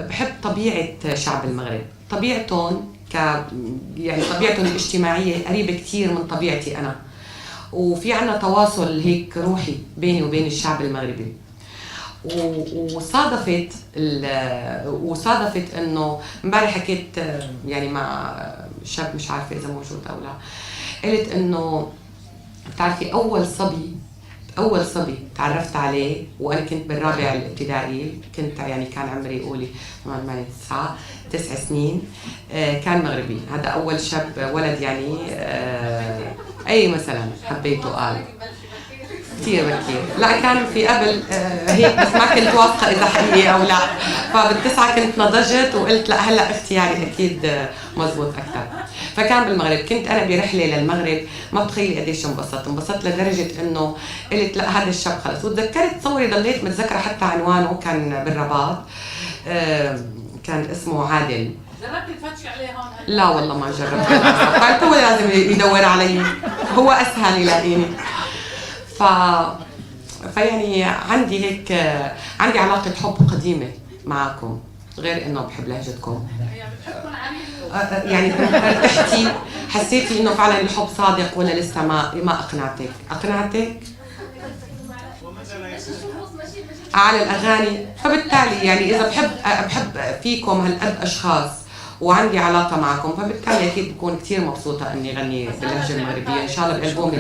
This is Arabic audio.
بحب طبيعة شعب المغرب، طبيعتهم يعني طبيعتهم الاجتماعية قريبة كتير من طبيعتي أنا، وفي عنا تواصل هيك روحي بيني وبين الشعب المغربي. وصادفت انه امبارح حكيت يعني مع شاب، مش عارفه اذا موجود او لا. قلت انه بتعرفي اول صبي تعرفت عليه وانا كنت بالرابع الابتدائي، كنت يعني كان عمري قولي 8 9 سنين. كان مغربي، هذا اول شاب ولد يعني. اي مثلا حبيته قال كثير بكير. لا كان في قبل هيك، بس ما كنت واثقه اذا حقيقي او لا. فبالتسعه كنت نضجت وقلت لا هلا اختياري اكيد مزبوط اكثر. فكان بالمغرب، كنت انا برحله للمغرب، ما بتخيلي قديش انبسطت لدرجه انه قلت لا هذا الشاب خلص. وتذكرت تصوري ضليت متذكره حتى عنوانه، كان بالرباط. كان اسمه عادل. جربتي تفتشي عليه هون؟ لا والله ما جربت. قلت هو لازم يدور علي، هو اسهل يلاقيني. فيعني عندي هيك، عندي علاقة حب قديمة معكم، غير انه بحب لهجتكم. يعني ارتحتي؟ حسيتي انه فعلا الحب صادق ولا لسه ما اقنعتك؟ اقنعتك؟ على الاغاني. فبالتالي يعني اذا بحب فيكم هالقد اشخاص وعندي علاقة معكم، فبالتالي اكيد بكون كثير مبسوطة اني غني باللهجة المغربية ان شاء الله بالبوم